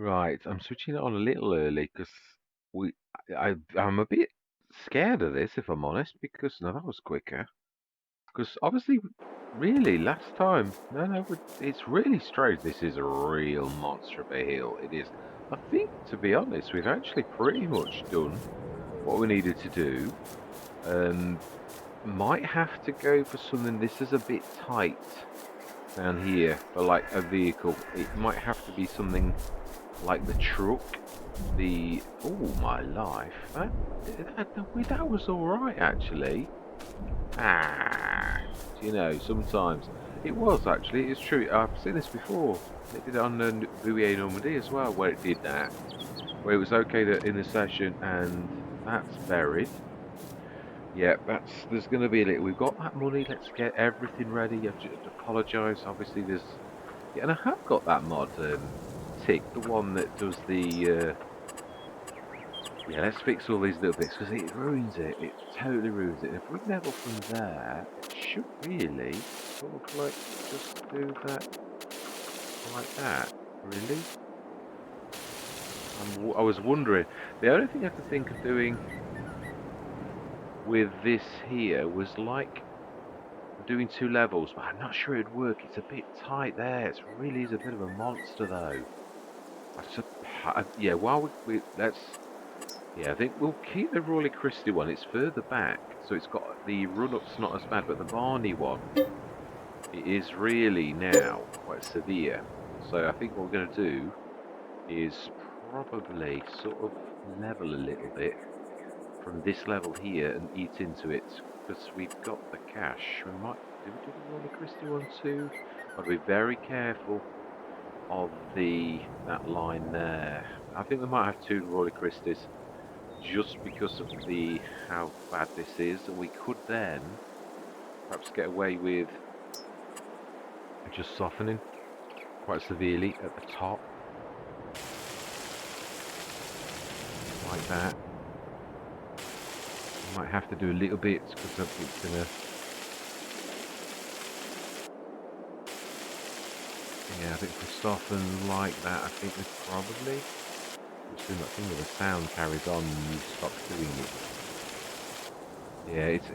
Right, I'm switching it on a little early because we, I'm a bit scared of this, if I'm honest, because no, that was quicker. Because obviously, really, last time, no, it's really strange. This is a real monster of a hill. It is. I think, to be honest, we've actually pretty much done what we needed to do, and might have to go for something. This is a bit tight down here for like a vehicle. It might have to be something like the truck. The oh my life, that was all right actually. You know, sometimes it was actually. It's true. I've seen this before. It did it on the Bouillet Normandy as well, where it did that, where it was okay to, in the session, and that's buried. Yeah, that's there's going to be a little. We've got that money. Let's get everything ready. I just apologise. Obviously, there's yeah, and I have got that mod tick, the one that does the. Yeah, let's fix all these little bits because it ruins it. It totally ruins it. If we level from there, it should really sort of like just do that like that. Really? I was wondering. The only thing I could think of doing with this here was like doing two levels, but I'm not sure it'd work. It's a bit tight there. It really is a bit of a monster though. Yeah, while let's. Yeah, I think we'll keep the Royal Christie one. It's further back, so it's got the run-up's not as bad, but the Barney one, it is really now quite severe. So I think what we're going to do is probably sort of level a little bit from this level here and eat into it because we've got the cash. We might do we do the Royal Christie one too? Got to be very careful of that line there. I think we might have two Royal Christies just because of the how bad this is, and we could then perhaps get away with just softening quite severely at the top, like that. Might have to do a little bit because it's gonna. Yeah, I think if we soften like that, I think we probably. It's doing that thing where the sound carries on and you stop doing it. Yeah, it's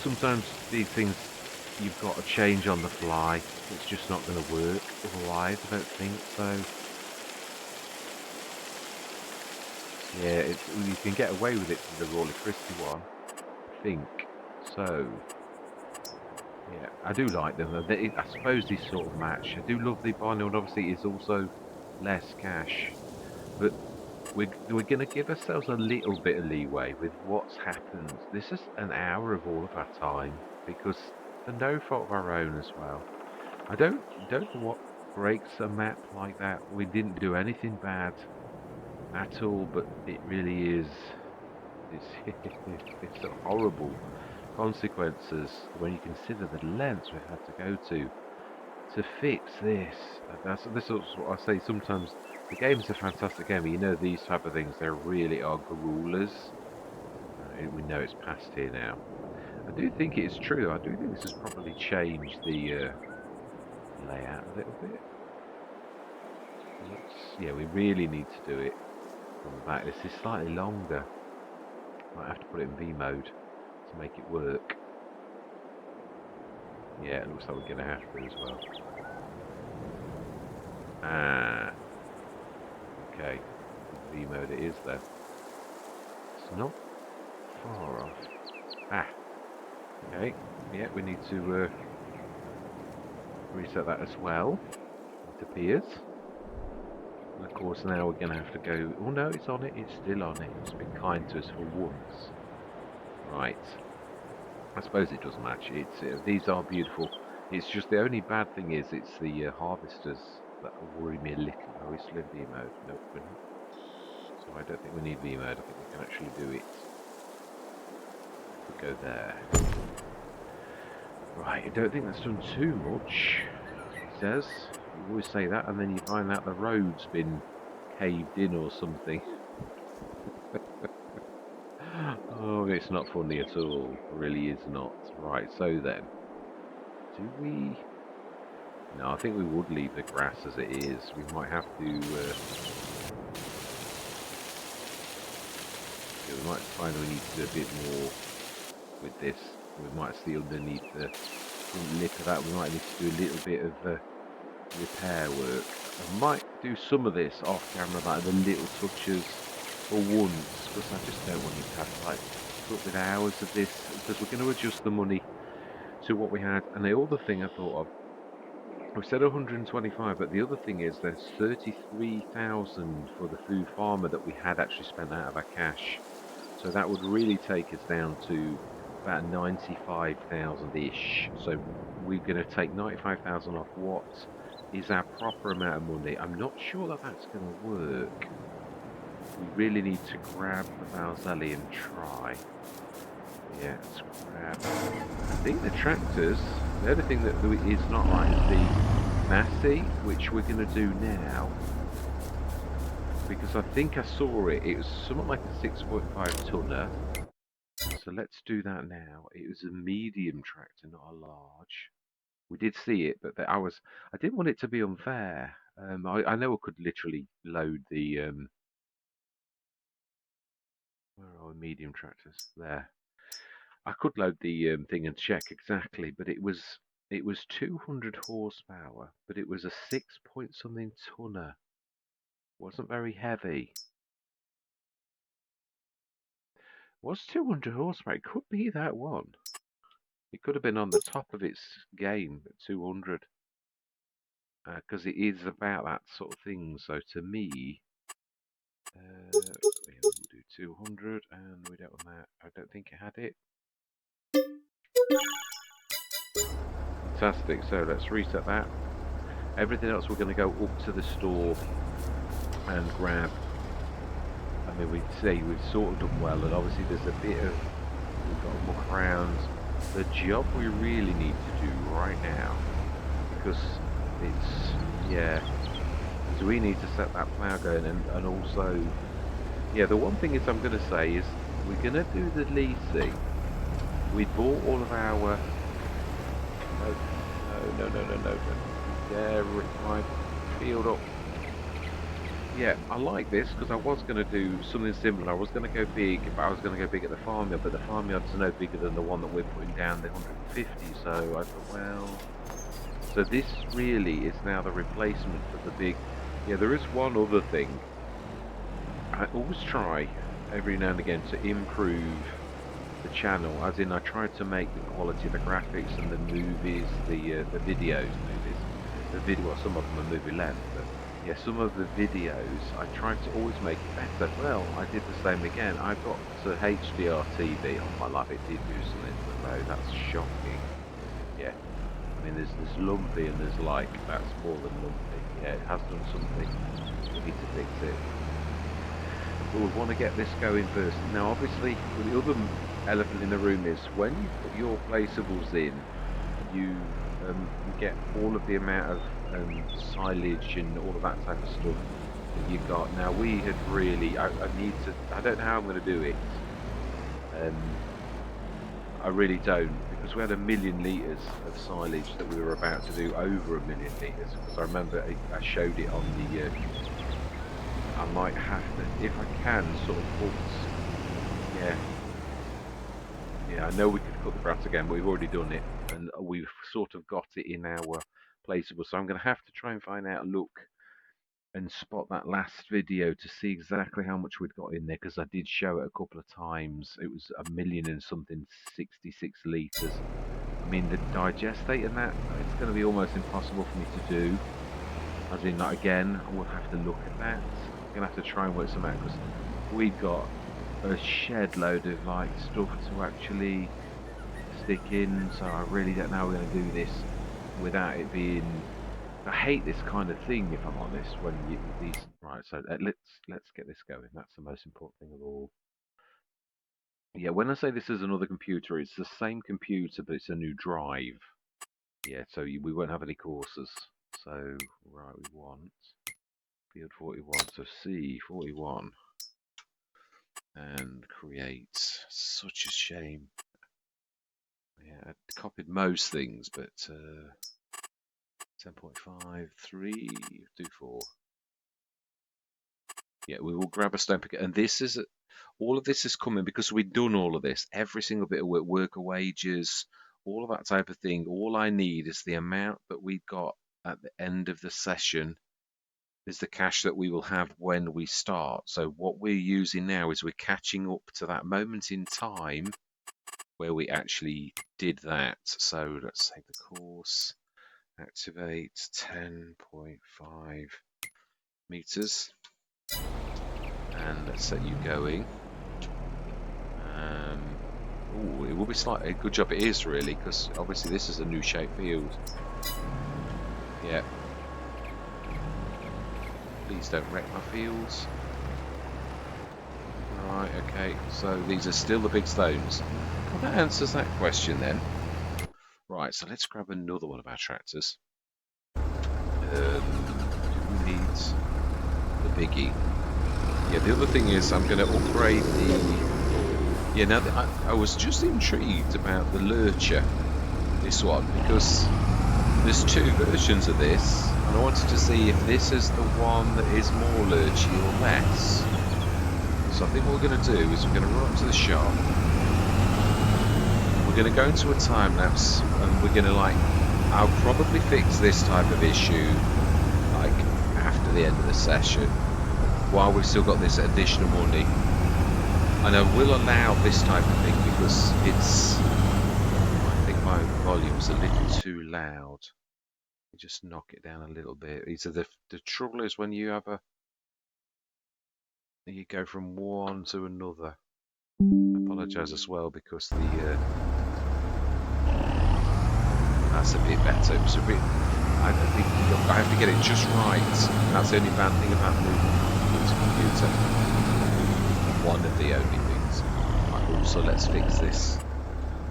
sometimes these things you've got to change on the fly. It's just not going to work otherwise. I don't think so. Yeah, you can get away with it for the Royal Christie one, I think. So, yeah, I do like them. I suppose this sort of match. I do love the Barney, obviously it's also less cash, but we're going to give ourselves a little bit of leeway with what's happened. This is an hour of all of our time because for no fault of our own as well. I don't know what breaks a map like that. We didn't do anything bad at all, but it really is. It's it's horrible consequences when you consider the lengths we've had to go to fix this. This is what I say. Sometimes the game is a fantastic game, but you know these type of things they really are gruelers. We know it's past here now. I do think it is true. I do think this has probably changed the layout a little bit. Yeah, we really need to do it from the back. This is slightly longer. Might have to put it in V mode to make it work. Yeah, it looks like we're going to have to as well. Ah, okay. V mode it is though. It's not far off. Ah, okay. Yeah, we need to reset that as well. It appears. And of course now we're going to have to go... Oh no, it's on it. It's still on it. It's been kind to us for once. Right. I suppose it does match. These are beautiful. It's just the only bad thing is it's the harvesters that worry me a little. Are we still in V mode? Nope, we're not. So I don't think we need V mode. I think we can actually do it. We go there. Right, I don't think that's done too much. It says. You always say that, and then you find out the road's been caved in or something. Oh, it's not funny at all. It really is not. Right, so then, do we? No, I think we would leave the grass as it is. We might have to. Yeah, we might find we need to do a bit more with this. We might see underneath the front lip of that. We might need to do a little bit of repair work. I might do some of this off camera, like the little touches for once, because I just don't want you to have to like put up with hours of this, because we're going to adjust the money to what we had. And the other thing I thought of, we said 125, but the other thing is there's 33,000 for the food farmer that we had actually spent out of our cash. So that would really take us down to about 95,000-ish. So we're going to take 95,000 off what is our proper amount of money. I'm not sure that that's going to work. We really need to grab the Valzelli and try. Yeah, let's grab. I think the tractors, the only thing that is not right is the Massey, which we're going to do now. Because I think I saw it. It was something like a 6.5 tonner. So let's do that now. It was a medium tractor, not a large. We did see it, but I didn't want it to be unfair. I know I could literally load the where are medium tractors? There. I could load the thing and check exactly, but it was 200 horsepower, but it was a 6 point something tonner. Wasn't very heavy. Was 200 horsepower? It could be that one. It could have been on the top of its game at 200. Because it is about that sort of thing. So to me, we'll do 200, and we don't want that. I don't think it had it. Fantastic. So let's reset that. Everything else we're going to go up to the store and grab. I mean, we'd say we've sort of done well, and obviously there's a bit of we've got to look around. The job we really need to do right now, because it's because we need to set that plough going, and also. Yeah, the one thing is I'm going to say is we're going to do the leasing. We bought all of our... No. Yeah, my field up. Yeah, I like this because I was going to do something similar. I was going to go big, but I was going to go big at the farmyard, but the farmyard's no bigger than the one that we're putting down, the 150, so I thought, well... So this really is now the replacement for the big... Yeah, there is one other thing. I always try every now and again to improve the channel, as in I try to make the quality of the graphics and the movies, the video, well, some of them are movie length, but yeah, some of the videos I try to always make it better. Well, I did the same again. I got to HDR TV. Oh my life, it did do something to the load. That's shocking. Yeah, I mean there's lumpy and there's like that's more than lumpy. Yeah, it has done something. We need to fix it. But we want to get this going first. Now, obviously, the other elephant in the room is when you put your placeables in, you get all of the amount of silage and all of that type of stuff that you got. Now, we had really, I need to, I don't know how I'm going to do it. I really don't, because we had 1 million litres of silage that we were about to do, over 1 million litres, because I remember I showed it on the I might have to, if I can, sort of put, yeah, I know we could cut the grass again, but we've already done it, and we've sort of got it in our placeable, so I'm going to have to try and find out, look, and spot that last video to see exactly how much we'd got in there, because I did show it a couple of times. It was 1 million and something, 66 litres. I mean, the digestate and that, it's going to be almost impossible for me to do. As in, like, again, I will have to look at that. I'm going to have to try and work some out, because we've got a shed load of, like, stuff to actually stick in, so I really don't know how we're going to do this without it being... I hate this kind of thing, if I'm honest, when these... Right, so let's get this going. That's the most important thing of all. Yeah, when I say this is another computer, it's the same computer, but it's a new drive. Yeah, so we won't have any courses. So, right, we want field 41, so C41, and create. Such a shame. Yeah, I copied most things, but 10.5, 3, do 4. Yeah, we will grab a stone picker. And this is, all of this is coming because we've done all of this. Every single bit of work, worker wages, all of that type of thing. All I need is the amount that we've got at the end of the session is the cash that we will have when we start. So what we're using now is we're catching up to that moment in time where we actually did that. So let's save the course, activate 10.5 meters, and let's set you going. Oh, it will be slightly, good job it is really, because obviously this is a new shape field. Yeah. Please don't wreck my fields. Right, okay, so these are still the big stones. Well, that answers that question then. Right, so let's grab another one of our tractors. Who needs the biggie? Yeah, the other thing is I'm going to upgrade the... Yeah, now I was just intrigued about the lurcher, this one, because there's two versions of this, and I wanted to see if this is the one that is more lurchy or less. So I think what we're going to do is we're going to run up to the shop. We're going to go into a time lapse, and we're going to I'll probably fix this type of issue after the end of the session, while we've still got this additional money. And I will allow this type of thing because I think my volume's a little too loud. Just knock it down a little bit. The trouble is when you you go from one to another. I apologise as well because that's a bit better. It was a bit. I think I have to get it just right. That's the only bad thing about the computer. One of the only things. Right, also, let's fix this.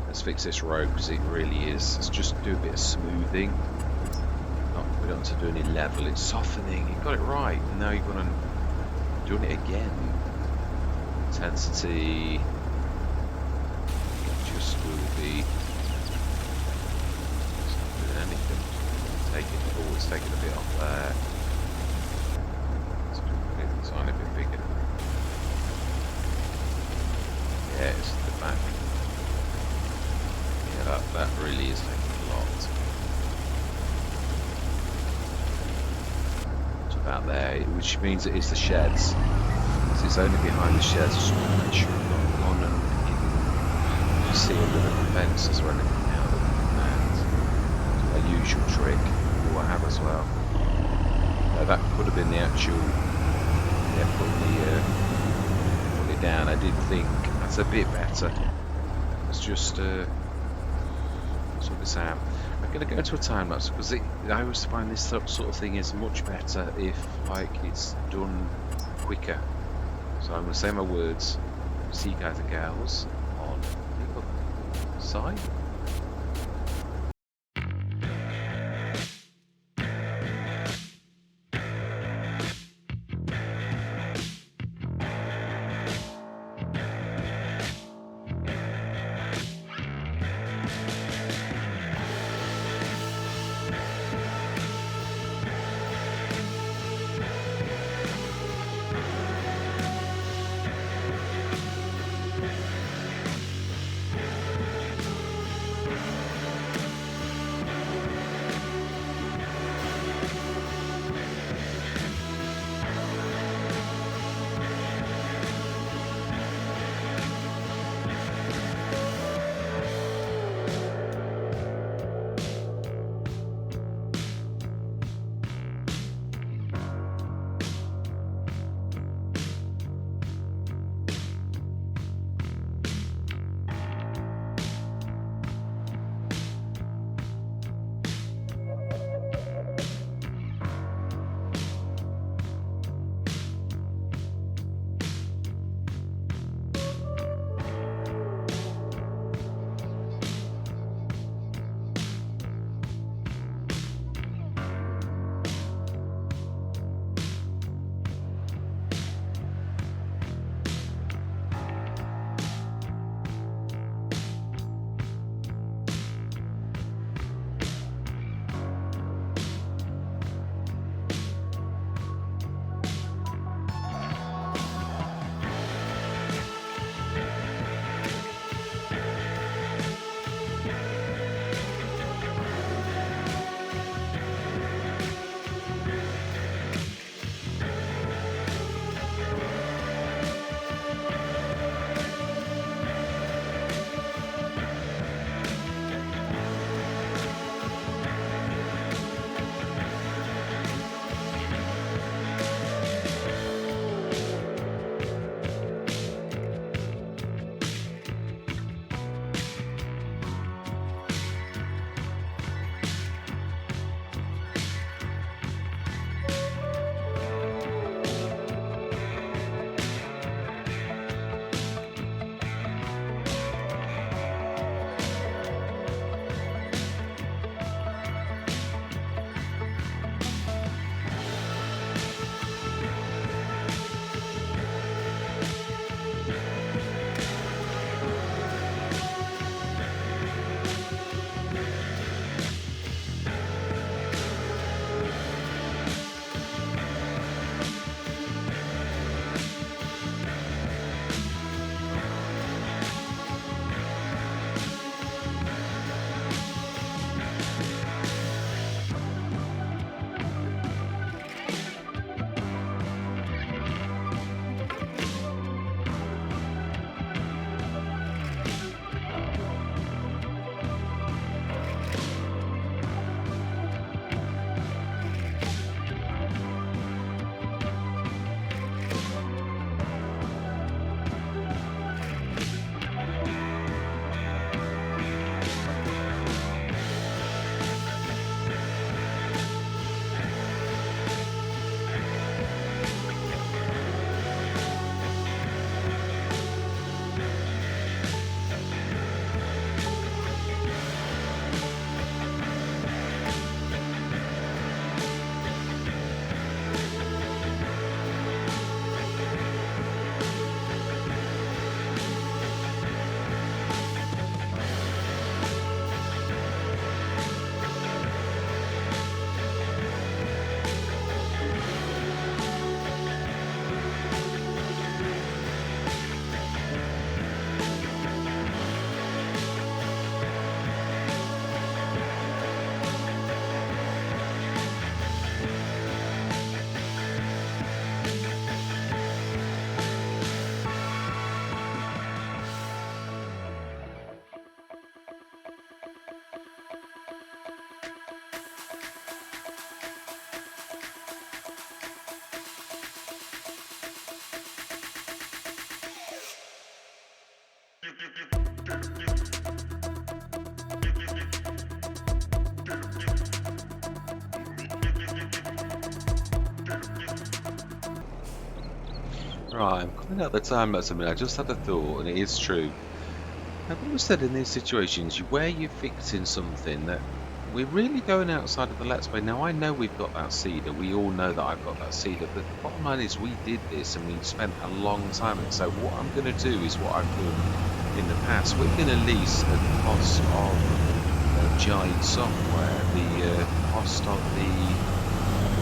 Let's fix this road because it really is. Let's just do a bit of smoothing. We don't want to do any level. It's softening. You got it right. And now you're going to doing it again. Intensity. It just will be. It's not doing anything. It's taking a bit off there. Let's do it a tiny bit bigger. Yeah, it's the back. Yeah, that really is taking a lot. It's about there, which means it is the sheds. So it's only behind the sheds. Just want to make sure I'm not gone and in. You see under the fences or anything out of that. A usual trick you will have as well. That could have been the actual. Yeah, putting it down. I did think. That's a bit better. Let's just sort this out. I'm going to go into a time lapse because I always find this sort of thing is much better if it's done quicker. So I'm going to say my words. See you guys and gals on the other side. Right, I'm coming out the time lapse. I mean, I just had a thought, and it is true. I've always said in these situations, where you're fixing something that we're really going outside of the let's play. Now, I know we've got that cedar. We all know that I've got that cedar. But the bottom line is we did this and we spent a long time on it. So what I'm going to do is what I've done in the past. We're going to lease at the cost of giant software, the cost of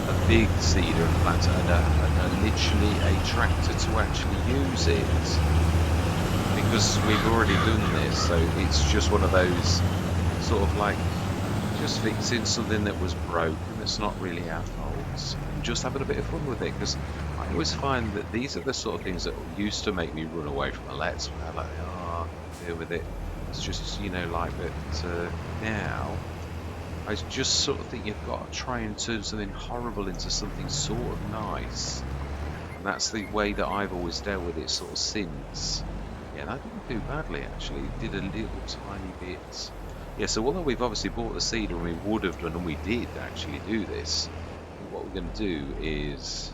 a big cedar and planter and literally a tractor to actually use it because we've already done this, so it's just one of those sort of like just fixing something that was broken that's not really our fault and just having a bit of fun with it because I always find that these are the sort of things that used to make me run away from a let's play. Like, oh, I can't deal with it. It's just, like, but now I just sort of think you've got to try and turn something horrible into something sort of nice. And that's the way that I've always dealt with it sort of since. Yeah, that didn't do badly actually. It did a little tiny bit. Yeah, so although we've obviously bought the cedar and we would have done, and we did actually do this, I think what we're going to do is...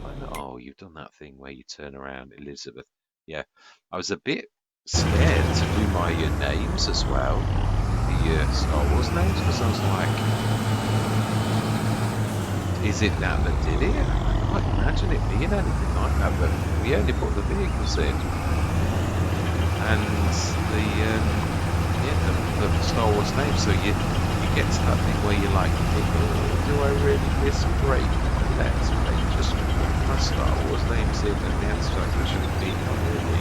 I know, oh, you've done that thing where you turn around, Elizabeth. Yeah, I was a bit scared to do my names as well. The Star Wars names, because I was like, is it that did it? I can't imagine it being anything like that, but we only put the vehicles in. And the, the Star Wars name, so you get to that thing where you're like, oh, do I really risk breaking the let's play just to put my Star Wars names in? And the answer is actually being not really.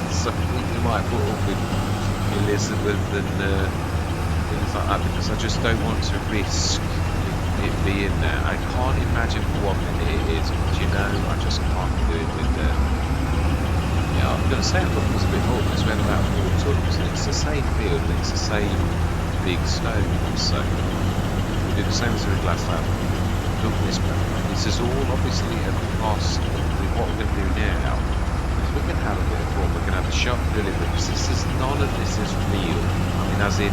So we might put up with Elizabeth and things like that because I just don't want to risk it being there. I can't imagine for 1 minute it is, but I just can't do it with the... Yeah, I'm going to say I thought it was a bit more because we had about 4 tons and it's the same field and it's the same big stone. So we do the same as we did last time. Look, this is all obviously at the cost with what we're going to do now. We can have a bit of fun. We can have a shop delivery. None of this is real. I mean, as in,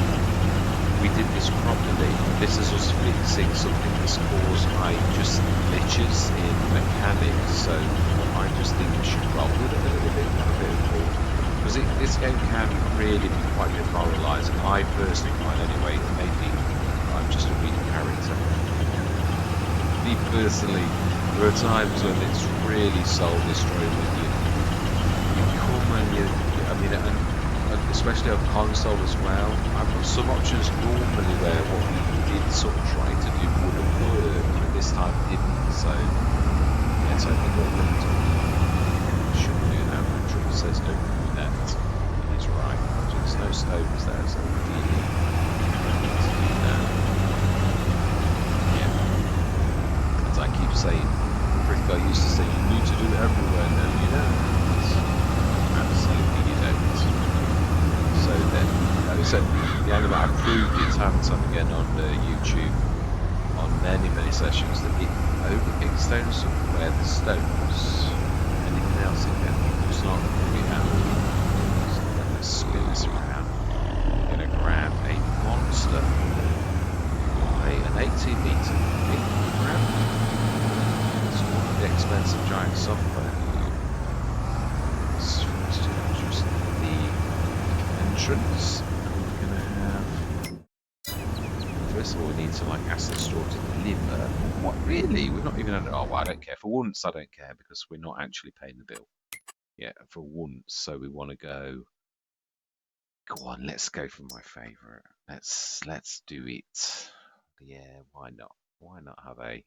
we did this properly. This is us fixing something that's caused by just glitches in mechanics. So I just think we should roll with it a little bit, have a bit of fun. Because this game can really be quite demoralising. I personally find, anyway, maybe I'm just a weak character. Me personally, there are times when it's really soul destroying with you. I mean, and especially on console as well, I've got some options normally where what we did sort of try to do would have worked, but this time didn't, so yeah, so I think what we're going to do, shouldn't do that, my triple says don't do that, he's right, there's no stones there, so we need to do that, yeah, as I keep saying, Rick, I used to say, you need to do it everywhere, no you don't. Absolutely you don't. So then, so the anime, I proved it time and time again on YouTube, on many sessions, that it only picks stones up where the stones, anything else in there, does not really have. So then let's spin this around. We're going to grab a monster, an 18-meter big grab. It's one of the expensive giant software. Just the entrance. We're gonna have. First of all, we need to ask the store to deliver. What really? We're not even under. Oh, well, I don't care. For once, I don't care because we're not actually paying the bill. Yeah, for once. So we want to go. Go on, let's go for my favourite. Let's do it. Yeah, why not? Why not have a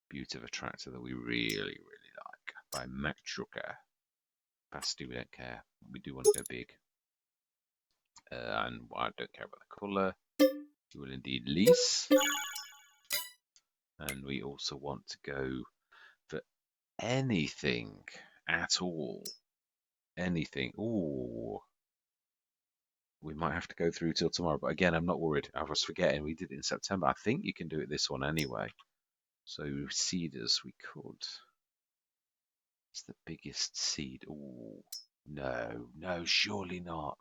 beauty of a tractor that we really like by Mac Trucker? Capacity, we don't care. We do want to go big. And I don't care about the colour. We will indeed lease. And we also want to go for anything at all. Anything. Ooh. We might have to go through till tomorrow. But again, I'm not worried. I was forgetting we did it in September. I think you can do it this one anyway. So cedars, we could. It's the biggest seed. Oh, no, no, surely not.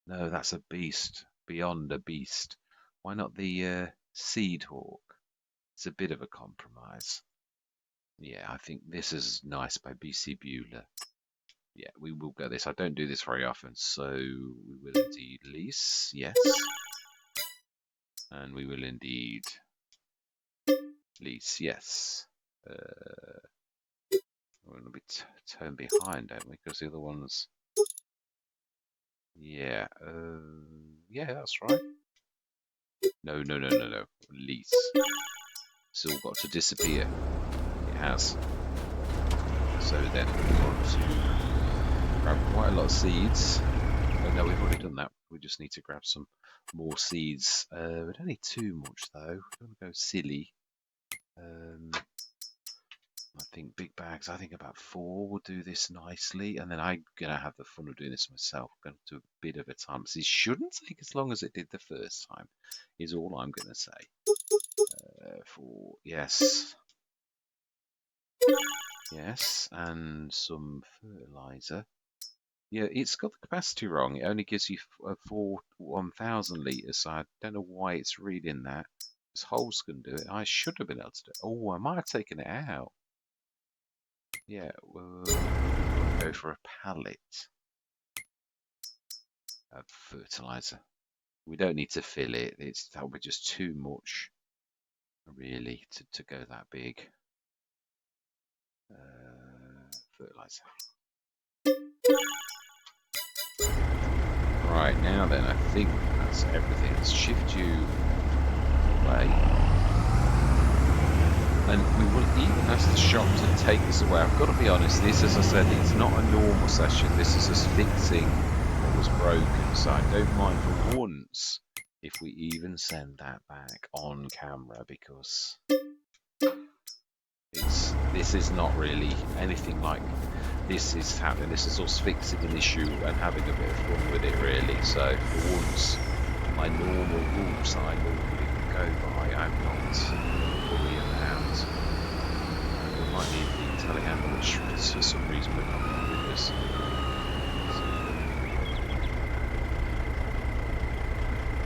No, that's a beast. Beyond a beast. Why not the Seed Hawk? It's a bit of a compromise. Yeah, I think this is nice by BC Bueller. Yeah, we will go this. I don't do this very often, so we will indeed lease. Yes. And we will indeed lease. Yes. We're going to be turned behind, don't we? Because the other ones... Yeah. Yeah, that's right. No, no, no, no, no. Lease. It's all got to disappear. It has. So then we want to grab quite a lot of seeds. Oh no, we've already done that. We just need to grab some more seeds. We don't need too much though. We don't want to go silly. I think big bags. I think about 4 will do this nicely, and then I'm gonna have the fun of doing this myself. I'm going to do a bit of a time. So it shouldn't take as long as it did the first time. Is all I'm gonna say. 4, yes, yes, and some fertilizer. Yeah, it's got the capacity wrong. It only gives you 1,000 litres, so I don't know why it's reading that. This hole's can do it. I should have been able to do it. Oh, I might have taken it out. Yeah, we'll go for a pallet of fertilizer. We don't need to fill it. That'll be just too much, really, to go that big. Fertilizer. Right, now then, I think that's everything. Let's shift you away. And we will even ask the shop to take this away. I've got to be honest, this, as I said, it's not a normal session. This is us fixing what was broken. So I don't mind for once if we even send that back on camera, because this is not really anything like this is happening. This is us fixing an issue and having a bit of fun with it, really. So for once, my normal rules I normally go by, I'm not fully around. We might need the telehandler, which for some reason we're not with us. I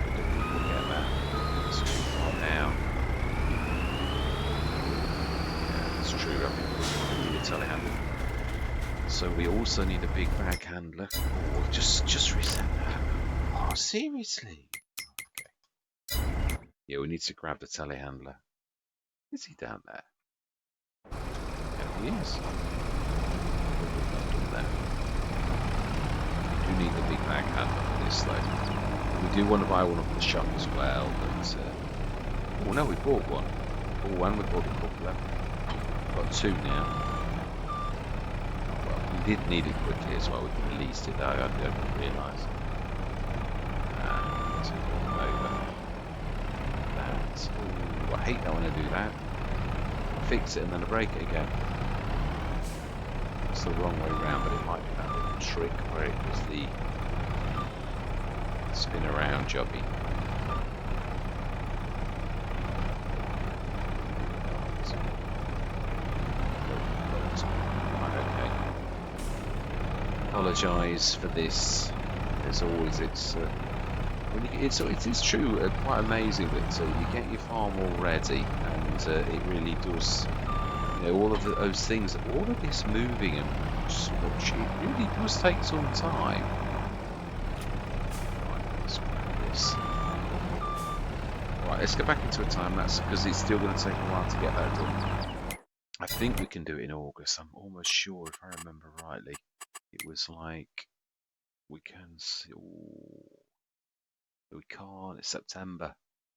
don't think we'll get that. It's too far down. Yeah, it's true. I think we need a telehandler. So we also need a big bag handler. Oh, just reset that. Oh, seriously? Okay. Yeah, we need to grab the telehandler. Is he down there? Yeah, he is. We do need the big bag handler for this though. We do want to buy one off the shop as well, but oh no, we bought one. Oh, and we bought a couple. We've got 2 now. We did need it quickly as well. We released it though. I don't realise. Over. That. Ooh, I hate that when I do that. Fix it and then I break it again. It's the wrong way around, but it might be that little trick where it was the spin around jobby. Apologise for this. As always, it is true, quite amazing that you get your farm all ready, and it really does. You know, all of those things, all of this moving and such, it really does take some time. Right, let's grab this. Right, let's go back into a time lapse because it's still going to take a while to get that done. I think we can do it in August. I'm almost sure, if I remember rightly. It was like, we can see, ooh, we can't, it's September.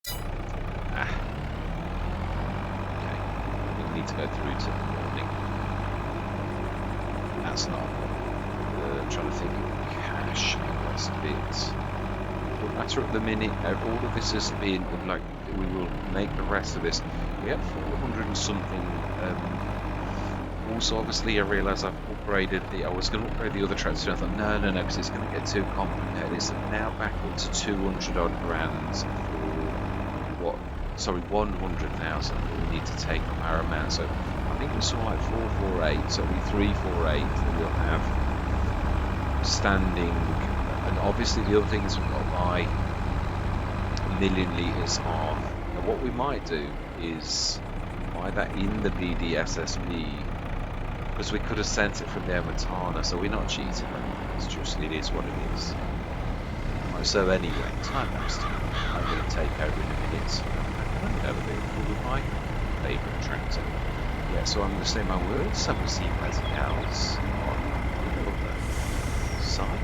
Ah. Okay, we need to go through to the morning. That's not, I'm trying to think of cash, that's a bit, it doesn't matter at the minute. All of this has been, like, we will make the rest of this. We have 400 and something. Also, obviously, I realise I've upgraded I was going to upgrade the other tractor, and I thought, no, because it's going to get too complicated. It's now back up to 200 odd grand for 100,000 we need to take from our amount. So I I think it was something like 448, so it'll be 348 that we'll have standing. And obviously the other thing is we've got to buy 1,000,000 litres of. Now what we might do is buy that in the BDSSP, because we could have sent it from the Matana, so we're not cheating or anything. It's just, it is what it is. Right, so anyway, time lapse time. I'm going to take over in a minute. I don't know a bit with my favourite tractor. Yeah, so I'm going to say my words, and we'll see you guys else on the other side.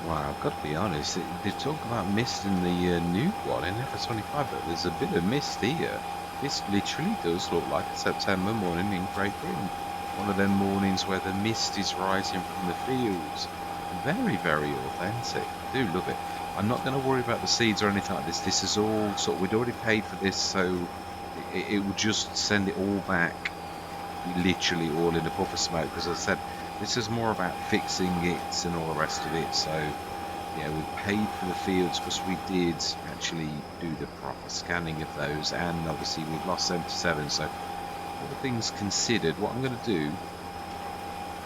Wow, I've got to be honest, they talk about mist in the new one in FS25, but there's a bit of mist here. This literally does look like a September morning in Great Britain. One of them mornings where the mist is rising from the fields. Very, very authentic. I do love it. I'm not going to worry about the seeds or anything like this. This is all sort of, we'd already paid for this, so it would just send it all back, literally all in a puff of smoke. Because as I said, this is more about fixing it and all the rest of it. So yeah, we've paid for the fields because we did actually do the proper scanning of those, and obviously we've lost 77. So all things considered, what I'm going to do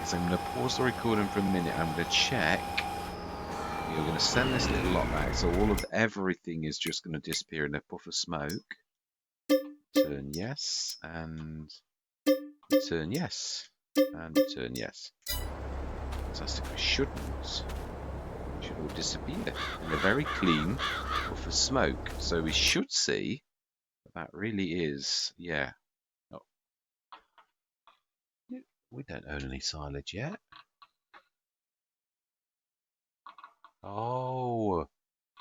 is I'm going to pause the recording for a minute. I'm going to check. We are going to send this little lot back, so all of everything is just going to disappear in a puff of smoke. Return yes, and return yes, and return yes. Fantastic. We shouldn't. It should all disappear in a very clean puff of smoke. So we should see that really is, yeah. Oh, we don't own any silage yet. Oh,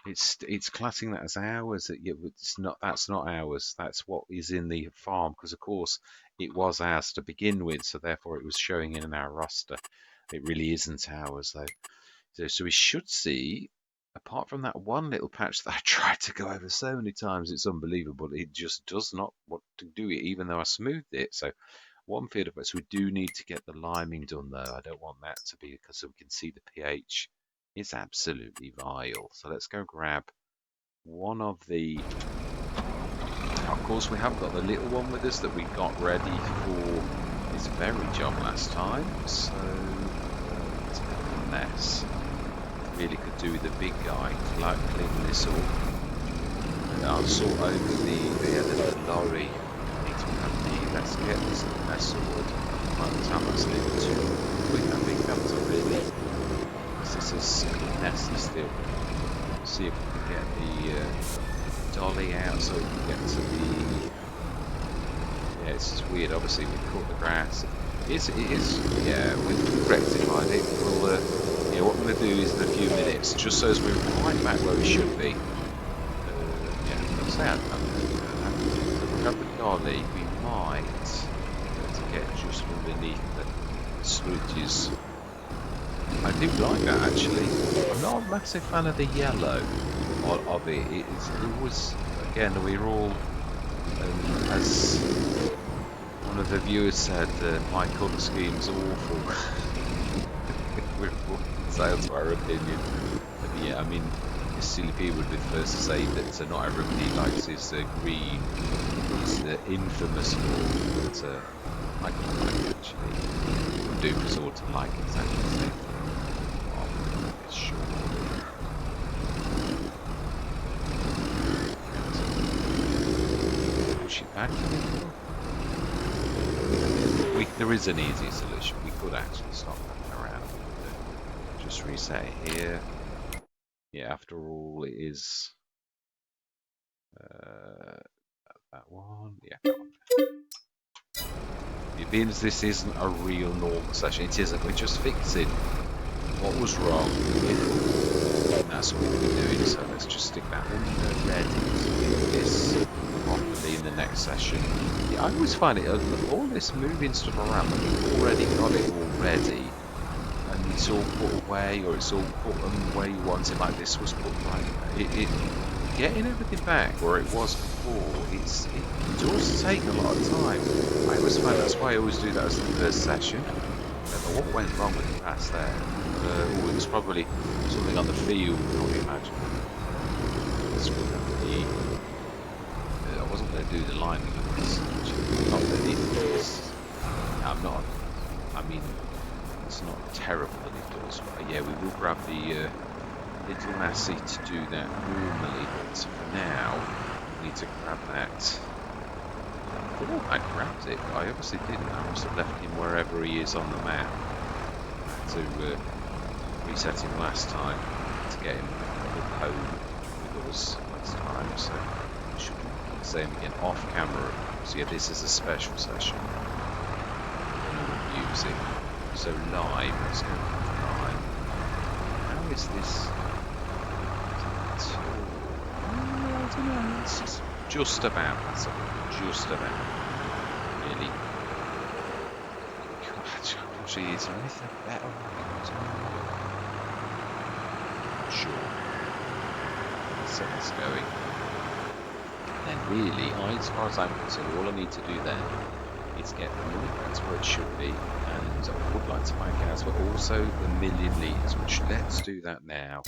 it's classing that as ours. It's not. That's not ours. That's what is in the farm. Because of course it was ours to begin with, so therefore it was showing in our roster. It really isn't ours though. So we should see, apart from that one little patch that I tried to go over so many times, it's unbelievable. It just does not want to do it, even though I smoothed it. So one field of it. So we do need to get the liming done though. I don't want that to be, because so we can see the pH is absolutely vile. So let's go grab one of the. Of course, we have got the little one with us that we got ready for this very job last time. So it's a bit of a mess. Really could do with the big guy to like clean this up. And I'll sort over the lorry. I need to have the. Let's get this mess sorted. By the time that's a little too quick, I think that's a really. This is nasty still. See if we can get the dolly out so we can get to the. Yeah, it's just weird. Obviously, we cut the grass. It is. Yeah, we've rectified it. We'll. Yeah, what I'm going to do is in a few minutes, just so as we're right back where we should be. Yeah, I'll say I'm going to do that. If we grab the dolly, we might be able to get just underneath the switches. I do like that actually. I'm not a massive fan of the yellow of it. It was, again, we're all, as one of the viewers said, my colour scheme's awful. We're all entitled to our opinion. But yeah, I mean, silly people would be the first to say that not everybody likes his green. It's the infamous colour that I quite like actually. I do resort to like exactly the same thing. Sure. Push it back a little. There is an easy solution. We could actually stop that around. Just reset it here. Yeah, after all, it is that one. Yeah, that one. It means this isn't a real normal session. It isn't. We're just fixing what was wrong, and that's what we'll be doing. So let's just stick that window ready to do this properly in the next session. Yeah, I always find it, all this moving stuff around, when you've already got it all ready, and it's all put away, or it's all put where you want it, like this was put right. Getting everything back where it was before, it does take a lot of time. I always find that's why I always do that as the first session. What went wrong with the grass there? It was probably something on the field, I would imagine. I wasn't going to do the lining of this. Not that it. I'm not. I mean, it's not terrible that it does. But yeah, we will grab the little Massey to do that normally. But for now, we need to grab that. I thought I grabbed it, but I obviously didn't. I must have left him wherever he is on the map. To reset him last time to get him home with us last time, so we should do the same again off camera. So yeah, this is a special session. We will use it. So live, let's go live. How is this? I don't know. It's just about. That's all. Just about. Really. Gee, is there anything better? sure. So that's going. And then really, as far as I'm concerned, all I need to do then is get the money back to where it should be, and I would like to buy gas, but also the million litres, which let's do that now.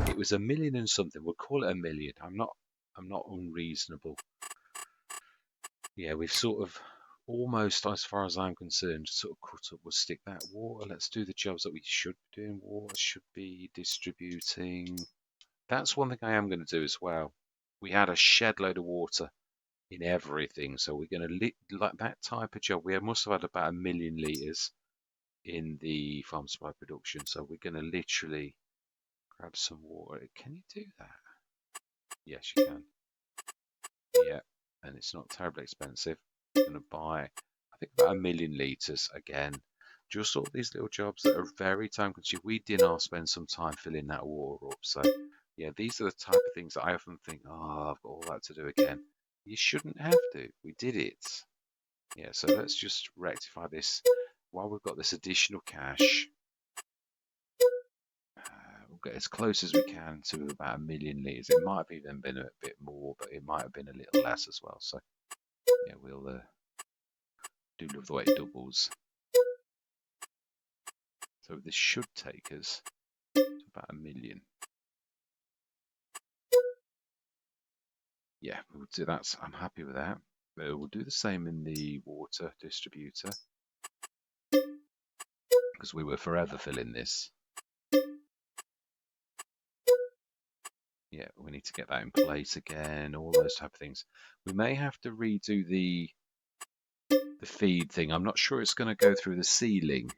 It was a million and something. We'll call it a million. I'm not unreasonable. Yeah, we've sort of almost, as far as I'm concerned, sort of cut up. We'll stick that water. Let's do the jobs that we should be doing. Water should be distributing. That's one thing I am going to do as well. We had a shed load of water in everything, so we're going to like that type of job. We must have had about 1,000,000 litres in the farm supply production, so we're going to literally grab some water. Can you do that? Yes, you can. Yeah, and it's not terribly expensive. I'm going to buy, I think, about 1,000,000 litres again. Just all these little jobs that are very time consuming. We did not spend some time filling that water up, so yeah, these are the type of things that I often think, oh, I've got all that to do again. You shouldn't have to. We did it. Yeah, so let's just rectify this while we've got this additional cash. We'll get as close as we can to about 1,000,000 litres. It might have even been a bit more, but it might have been a little less as well. So yeah, we'll do love the way it doubles. So this should take us to about 1,000,000. Yeah, we'll do that. I'm happy with that. We'll do the same in the water distributor because we were forever filling this. Yeah, we need to get that in place again, all those type of things. We may have to redo the feed thing. I'm not sure it's going to go through the ceiling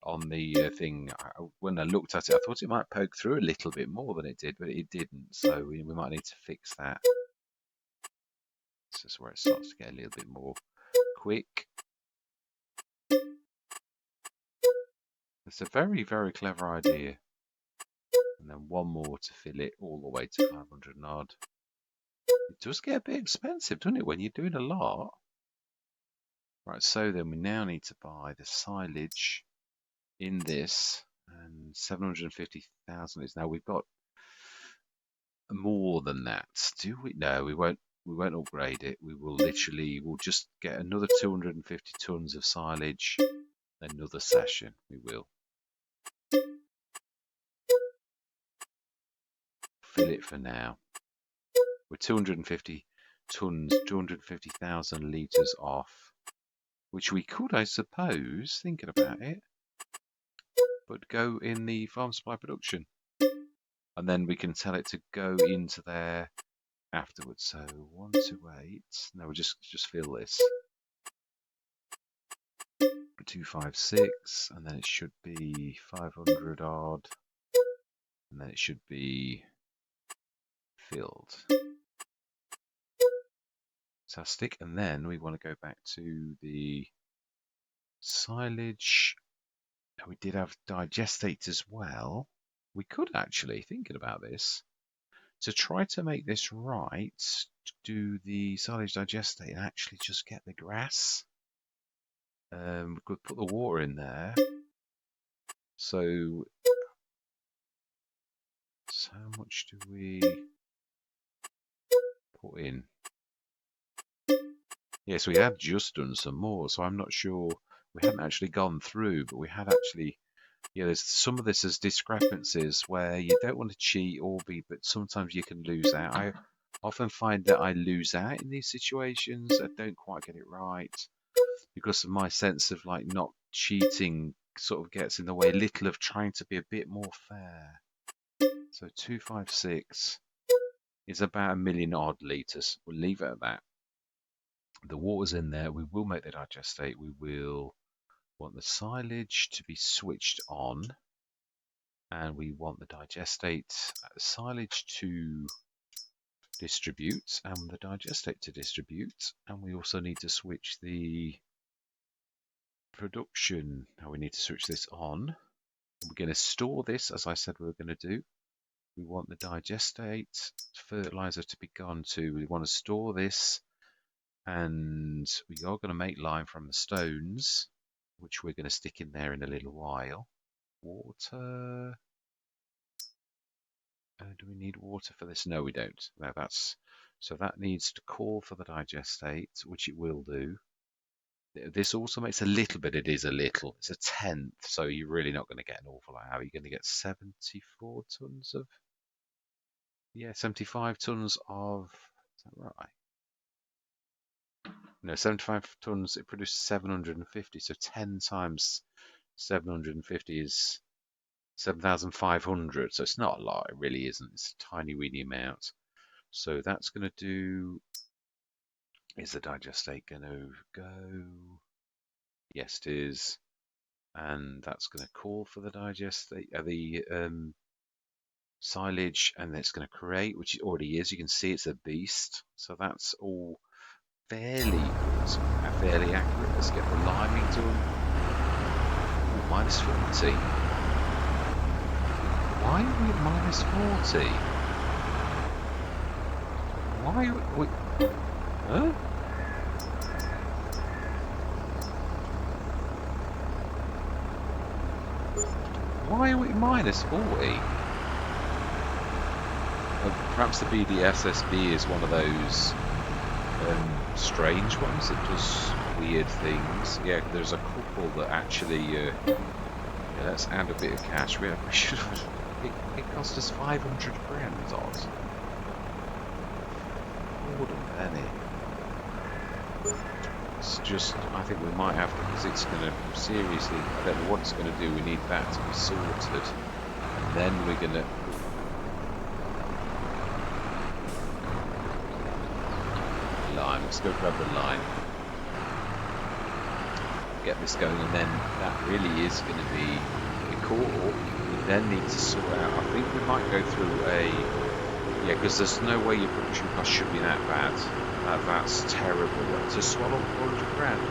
on the thing. When I looked at it, I thought it might poke through a little bit more than it did, but it didn't. So we might need to fix that. This is where it starts to get a little bit more quick. It's a very, very clever idea. And then one more to fill it all the way to 500 and odd. It does get a bit expensive, doesn't it, when you're doing a lot? Right, so then we now need to buy the silage in this, and 750,000 is now. We've got more than that. Do we? No, we won't. We won't upgrade it. We'll just get another 250 tons of silage. Another session. We will fill it for now. We're 250 tons, 250,000 litres off, which we could, I suppose, thinking about it, but go in the farm supply production. And then we can tell it to go into there afterwards. So 128. No, we'll just fill this. 256, and then it should be 500 odd, and then it should be filled. Fantastic. And then we want to go back to the silage. We did have digestate as well. We could actually, thinking about this, to try to make this right, do the silage digestate and actually just get the grass. We could put the water in there. So how much do we put in? Yes, we had just done some more, so I'm not sure. We hadn't actually gone through, but we had actually. Yeah, there's some of this as discrepancies where you don't want to cheat or be, but sometimes you can lose out. I often find that I lose out in these situations. I don't quite get it right because of my sense of like not cheating sort of gets in the way a little of trying to be a bit more fair. So 256 is about 1,000,000 odd litres. We'll leave it at that. The water's in there. We will make the digestate. We will want the silage to be switched on, and we want the digestate silage to distribute and the digestate to distribute, and we also need to switch the production. Now we need to switch this on. We're going to store this as I said we were going to do. We want the digestate fertilizer to be gone to. We want to store this, and we are going to make lime from the stones, which we're going to stick in there in a little while. Water. Do we need water for this? No, we don't. No, so that needs to call for the digestate, which it will do. This also makes a little bit. It is a little. It's a tenth, so you're really not going to get an awful lot out. You're going to get 74 tons of, yeah, 75 tons of. Is that right? No, 75 tons. It produces 750. So 10 times 750 is 7,500. So it's not a lot. It really isn't. It's a tiny, weeny amount. So that's going to do. Is the digestate going to go? Yes, it is. And that's going to call for the digestate, the silage, and it's going to create, which it already is. You can see it's a beast. So that's all fairly good, fairly accurate. Let's get the liming done. Ooh, minus 40. Why are we at minus 40? Why are we... Huh? Why are we minus 40? Perhaps the BDSSB is one of those strange ones that does weird things. Yeah, there's a couple that actually... yeah, let's add a bit of cash. We should have... It cost us 500 grand, odd. Lord and penny. It's just, I think we might have to, because it's going to, seriously, I don't know what it's going to do. We need that to be sorted. And then we're going to... Lime, let's go grab the lime. Get this going, and then that really is going to be the core. We then need to sort out, I think we might go through a... Yeah, because there's no way your production cost should be that bad. That's terrible. To swallow 400 grand.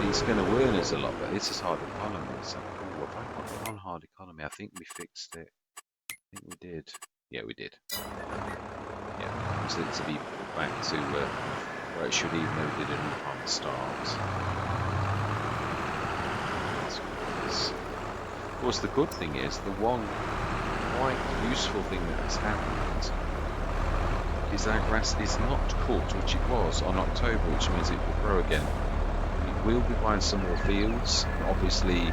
It's going to earn us a lot, but this is hard economy. So, oh, have I got it on hard economy? I think we fixed it. I think we did. Yeah, we did. Yeah, so to be put back to where it should, even though we did enough on the start. Of course, the good thing is the one quite useful thing that has happened is that grass is not cut, which it was on October, which means it will grow again. We will be buying some more fields. Obviously,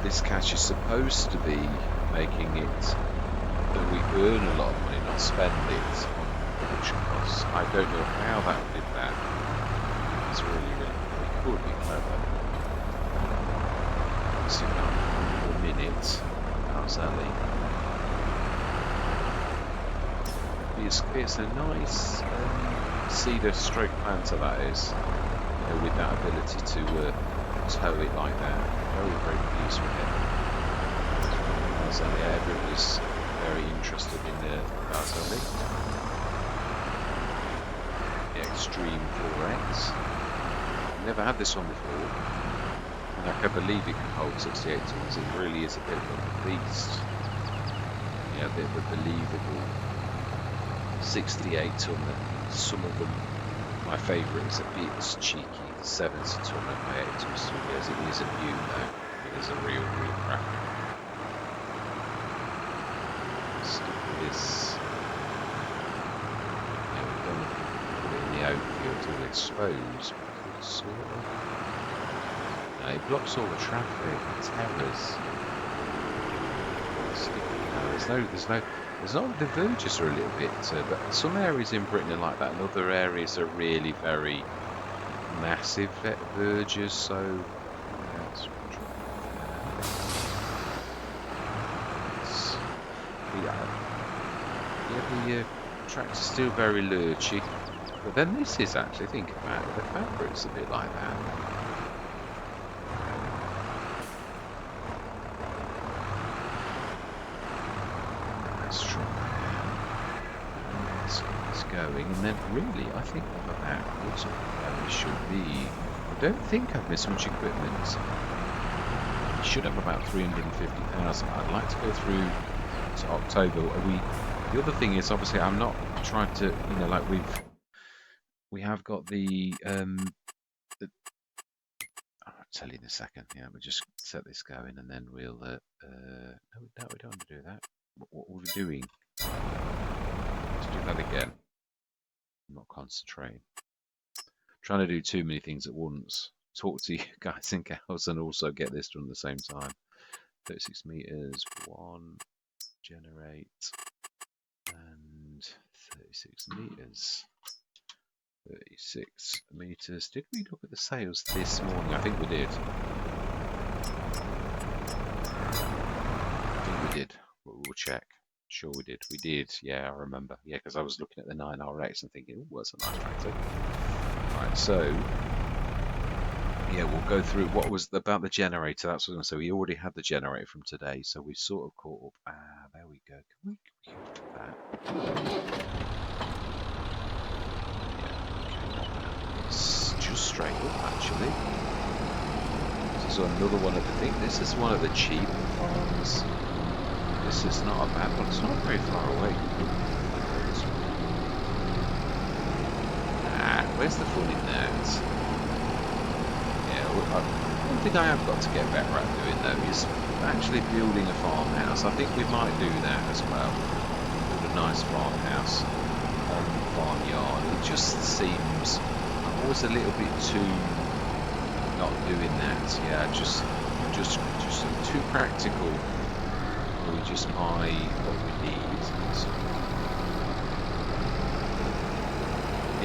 this cash is supposed to be making it that we earn a lot of money, not spend it on production costs. I don't know how that did that. It's really could be clever. See now, 1 minute. How's Ellie? It's a nice cedar stroke planter, that is, with that ability to tow it like that. Very, very pleased with it. Ellie, everybody's very interested in the Ellie. The Extreme 4X. Never had this one before, and I can believe it can hold 68 tons. It really is a bit of a beast. Yeah, a bit of a believable 68 ton. Some of them, my favourite is a bit cheeky, the 70 ton at my 8 ton studios. It is a view though. It is a real cracker. This, yeah, we don't put it in the oak field to expose, but sort of. No, it blocks all the traffic. Terrors. There's not, the verges are a little bit, but some areas in Britain are like that, and other areas are really very massive verges, so the tracks are still very lurchy, but then this is actually, think about it, the fabric's a bit like that. Going, and then really I think we're about where we should be. I don't think I've missed much equipment. We should have about 350,000. I'd like to go through to October. The other thing is, obviously I'm not trying to, you know, like we have got the I'll tell you in a second. Yeah, we'll just set this going, and then we'll no, we No, we don't want to do that. What were we doing? Let's do that again. I'm not concentrating. Trying to do too many things at once. Talk to you guys and gals and also get this done at the same time. 36 meters, 1, generate, and 36 meters. 36 meters. Did we look at the sales this morning? I think we did. I think we did. But we'll check. Sure we did. We did. Yeah, I remember. Yeah, because I was looking at the 9RX and thinking, oh, that's a nice tractor. Right, so yeah, we'll go through what was about the generator. That's what I was going to say. We already had the generator from today, so we sort of caught up. Ah, there we go. Can we look at that? It's just straight up, actually. This is another one of the things. This is one of the cheaper farms. This is not a bad one. It's not very far away. Ah, where's the fun in that? Yeah, one thing I have got to get better at doing though is actually building a farmhouse. I think we might do that as well. Build a nice farmhouse on the farmyard. It just seems always a little bit too not doing that. Yeah, just too practical. We just buy what we need. So,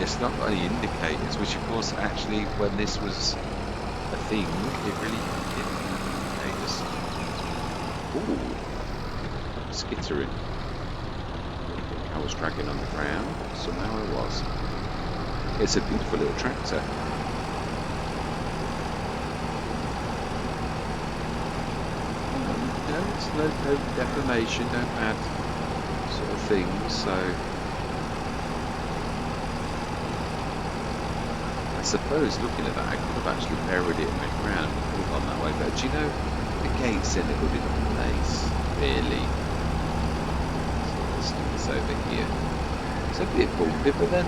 yes, not got any indicators, which of course actually when this was a thing, it really didn't have indicators. Ooh, skittering. I was dragging on the ground, somehow I was. It's a beautiful little tractor. No, it's no deformation, no bad sort of things, so I suppose looking at that I could have actually buried it in the ground and put it on that way, but do you know the gate's in a good enough place, really. So let's do this over here. It's a bit bumpy, but then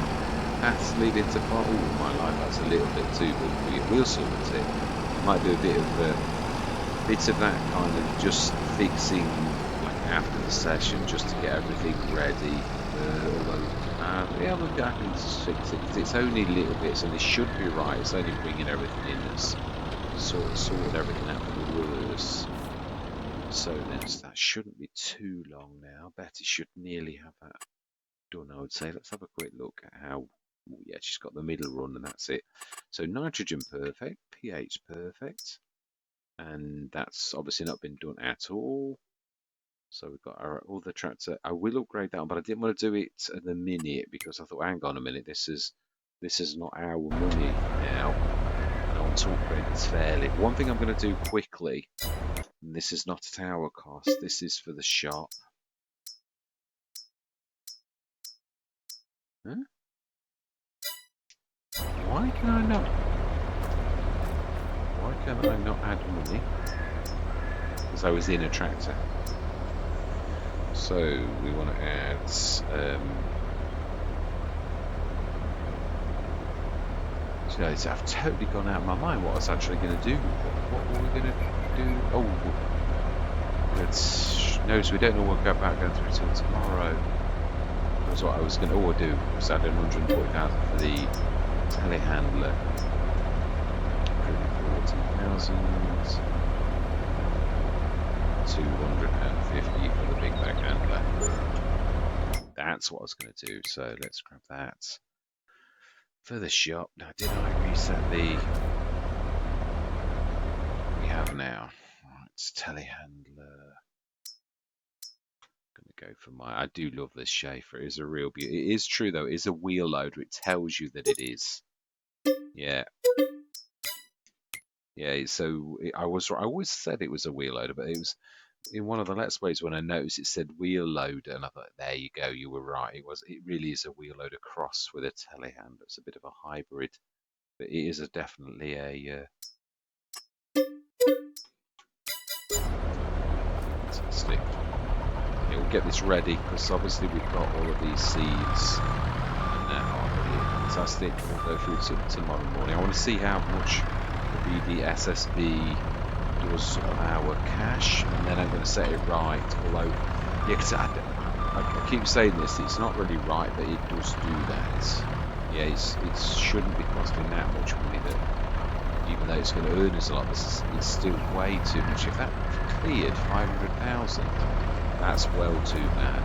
that's leading to part. Oh my life, that's a little bit too bumpy. We'll sort it. Might do a bit of that kind of just fixing like after the session just to get everything ready. Although yeah, I can fix it because it's only little bits and it should be right. It's only bringing everything in that's sorted everything out for the worse. So then that shouldn't be too long now. Betty should nearly have that done, I would say. Let's have a quick look at how. Oh, yeah, she's got the middle run and that's it. So nitrogen perfect, pH perfect. And that's obviously not been done at all. So we've got our other tractor. I will upgrade that one, but I didn't want to do it at the minute because I thought, hang on a minute, this is not our money now. I want to upgrade this fairly. One thing I'm going to do quickly, and this is not at our cost, this is for the shop. Huh? Why can I not add money? Because I was in a tractor. So we want to add so I've totally gone out of my mind what I was actually going to do. What were we going to do? Oh, no, so we don't know what we'll go back going through till tomorrow. That's what I was going to do. Was add 140,000 for the telehandler. 140,000. 250 for the big bag handler. That's what I was going to do. So let's grab that for the shop. Now, did I reset the? We have now. Right, telehandler. Going to go for my. I do love this Schaefer. It is a real beauty. It is true though. It is a wheel loader. It tells you that it is. Yeah. Yeah. So I always said it was a wheel loader, but it was. In one of the Let's Plays when I noticed it said wheel loader and I thought there you go, you were right. It really is a wheel loader cross with a telehandler. It's a bit of a hybrid, but it is definitely a fantastic. Yeah, we'll get this ready because obviously we've got all of these seeds and they're already fantastic. We'll go through to tomorrow morning. I want to see how much the BD SSB does sort of our cash, and then I'm going to set it right. Although, yeah, because I keep saying this, it's not really right that it does do that. Yeah, it shouldn't be costing that much money. That even though it's going to earn us a lot, it's still way too much. If that cleared 500,000, that's well too bad.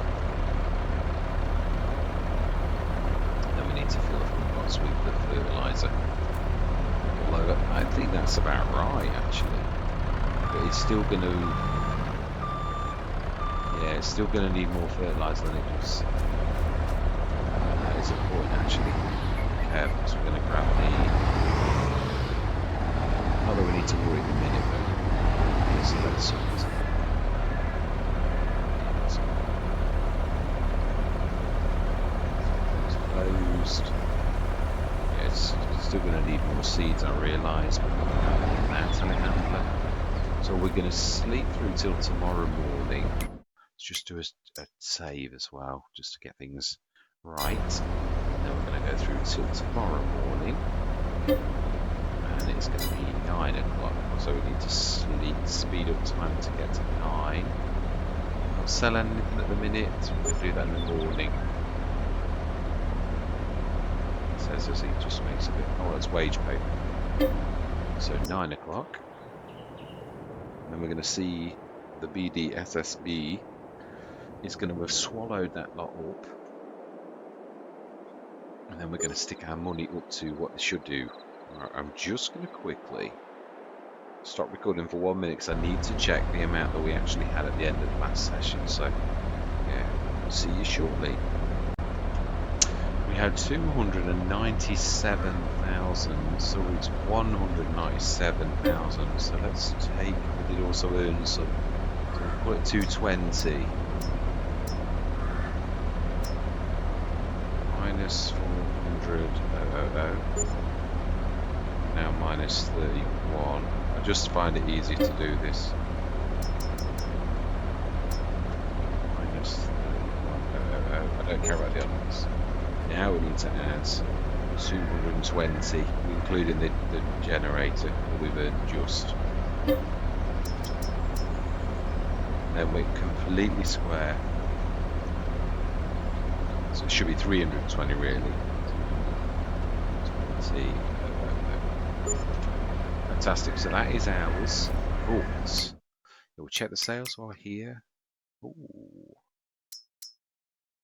Then we need to fill the front box with the fertiliser. Although I think that's about right actually, but it's still going to, yeah, it's still going to need more fertiliser than it does. That is important actually. Careful, so we're going to grab the. Not that we need to worry at the minute, but let's let it sort. Closed. Yeah, it's still going to need more seeds, I realise, but we're not going to need that telehandler. So we're going to sleep through till tomorrow morning. Let's just do a save as well, just to get things right. And then we're going to go through till tomorrow morning. And it's going to be 9 o'clock, so we need to speed up time to get to 9. Not sell anything at the minute, we'll do that in the morning. Says as he just makes a bit. Oh, that's wage pay. So 9 o'clock. And then we're going to see the BDSSB is going to have swallowed that lot up. And then we're going to stick our money up to what they should do. Right, I'm just going to quickly stop recording for 1 minute because I need to check the amount that we actually had at the end of the last session. So, yeah, I'll see you shortly. We had 297,000, so it's 197,000. So let's take, we did also earn some, so we'll put it 220. Minus 400, now minus 31. I just find it easy to do this. Minus 31, I don't care about the others. Now we need to add 220, including the generator that we've earned just. Then we're completely square. So it should be 320 really. 20. Fantastic. So that is ours. But we'll check the sales while we're here. Ooh.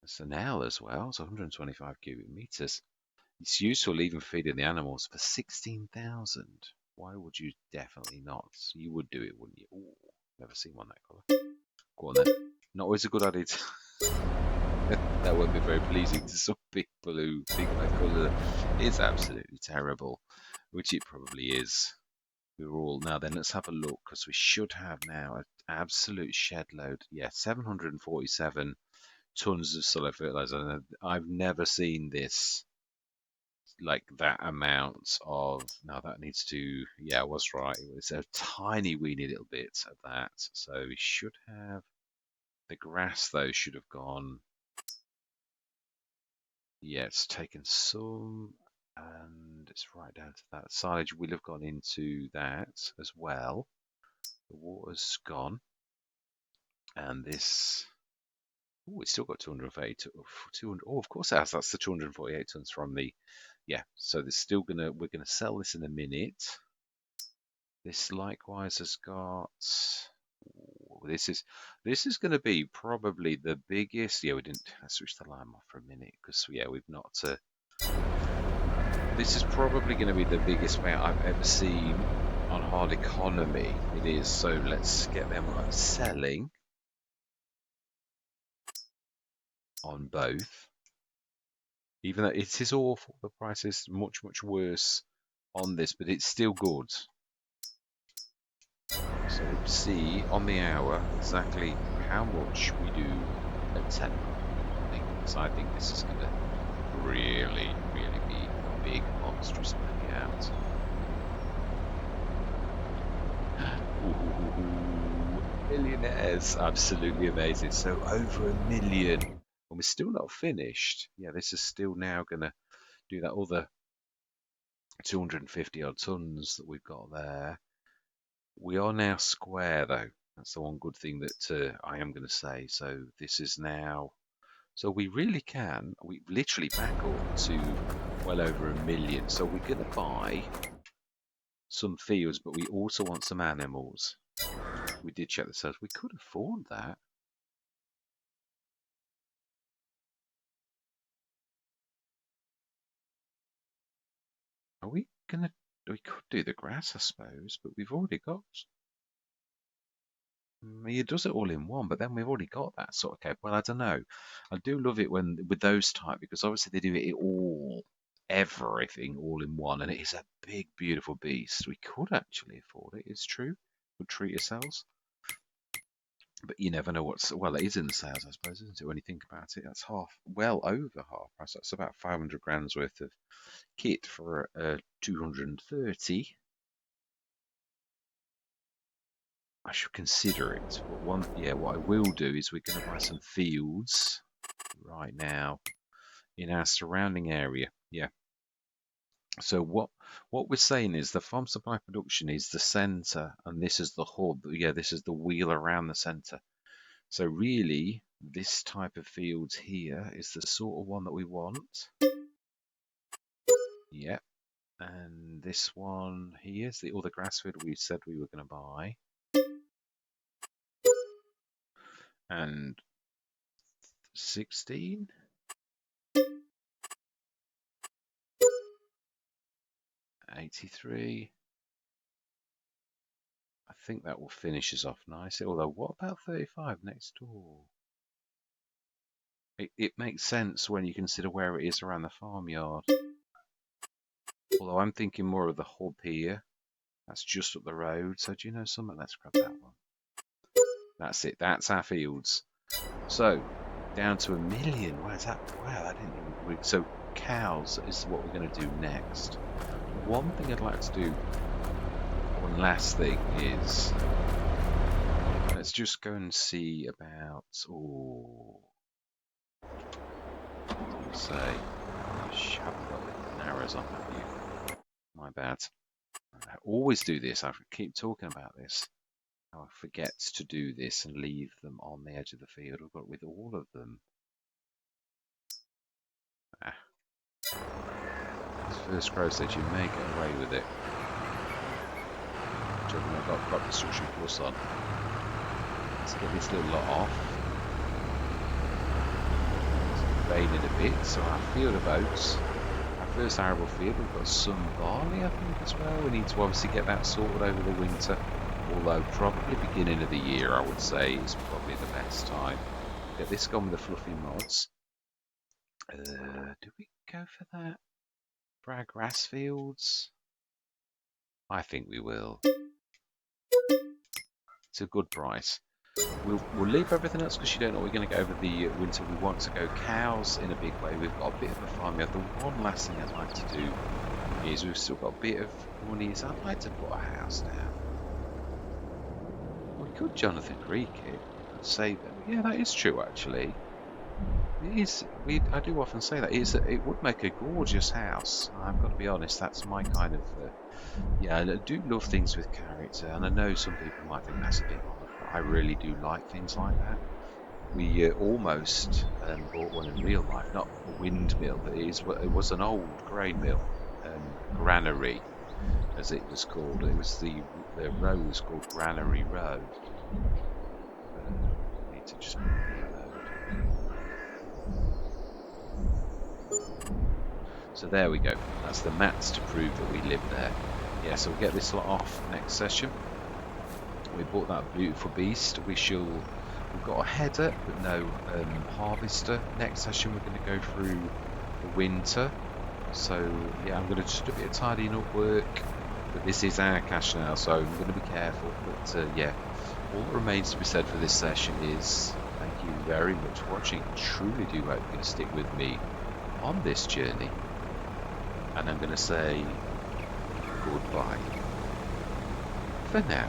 It's an L as well. So 125 cubic meters. It's useful even feeding the animals for 16,000. Why would you definitely not? You would do it, wouldn't you? Ooh, never seen one that colour. Go on then. Not always a good idea. That won't be very pleasing to some people who think that colour is absolutely terrible, which it probably is. We're all now. Then let's have a look because we should have now an absolute shed load. Yeah, 747 tons of solar fertilizer. I've never seen this, like that amount of. Now that needs to. Yeah, I was right. It was a tiny weeny little bit of that. So we should have. The grass though should have gone. Yeah, it's taken some, and it's right down to that. Silage will have gone into that as well. The water's gone, and this. Oh, it's still got 208. 200. Oh, of course it has. That's the 248 tons from the. Yeah, so there's still gonna. We're gonna sell this in a minute. This likewise has got. Ooh, this is going to be probably the biggest. Yeah, we didn't. Let's switch the line off for a minute because yeah, we've not. This is probably going to be the biggest payout I've ever seen on hard economy. It is. So let's get them selling on both. Even though it is awful, the price is much, much worse on this, but it's still good. So we'll see on the hour exactly how much we do at 10 because I think this is going to really, really be a big, monstrous payout. Ooh, millionaires, absolutely amazing. So over $1 million, and we're still not finished. Yeah, this is still now going to do that other 250 odd tons that we've got there. We are now square though. That's the one good thing that I am going to say. So this is now. So we really can. We literally back up to well over 1 million. So we're going to buy some fields, but we also want some animals. We did check the sales. We could afford that. Are we gonna? We could do the grass, I suppose, but we've already got. It does it all in one, but then we've already got that sort of cap. Well, I don't know. I do love it when with those type because obviously they do it all, everything all in one, and it is a big, beautiful beast. We could actually afford it. It's true. We'd treat ourselves, but you never know what's. Well, it is in the sales, I suppose, isn't it? When you think about it, that's well over half price. That's about 500 grand's worth of kit for 230. I should consider it. But what I will do is we're going to buy some fields right now in our surrounding area. Yeah. So what we're saying is the farm supply production is the center, and this is the hub. Yeah, this is the wheel around the center. So really, this type of fields here is the sort of one that we want. Yeah. And this one here is the other grass field we said we were going to buy. And 16. 83. I think that will finish us off nicely. Although, what about 35 next door? It makes sense when you consider where it is around the farmyard. Although I'm thinking more of the hub here. That's just up the road. So do you know something? Let's grab that one. That's it. That's our fields. So down to 1 million. Wow, I didn't know. So cows is what we're going to do next. One thing I'd like to do. One last thing is let's just go and see about. Oh, say, I haven't got the arrows on, have you? My bad. I always do this. I keep talking about this. How I forget to do this and leave them on the edge of the field. But with all of them, this first crow said you may get away with it. I've got crop destruction plus on. Let's get this little lot off. Fading a bit. So our field of oats. First arable field, we've got some barley, I think, as well. We need to obviously get that sorted over the winter, although probably beginning of the year, I would say, is probably the best time. Get this gone with the fluffy mods. Do we go for that? For our grass fields? I think we will. It's a good price. We'll leave everything else because you don't know what we're going to go over the winter. We want to go cows in a big way. We've got a bit of a farmyard. The one last thing I'd like to do is we've still got a bit of money. So I'd like to put a house down. We could Jonathan Creek it and say that. Yeah, that is true actually. It is. I do often say that. It would make a gorgeous house. I've got to be honest. That's my kind of. Yeah, I do love things with character, and I know some people might think that's a bit odd, but I really do like things like that. We almost bought one in real life, not a windmill, but it was an old grain mill, granary, as it was called. It was the row was called Granary Row. I need to just reload. So there we go. That's the mats to prove that we live there. Yeah, so we'll get this lot off next session. We bought that beautiful beast. We've got a header, but no harvester. Next session, we're going to go through the winter. So yeah, I'm going to just do a bit of tidying up work. But this is our cash now, so I'm going to be careful. But yeah, all that remains to be said for this session is thank you very much for watching. I truly do hope you're going to stick with me on this journey. And I'm going to say goodbye for now.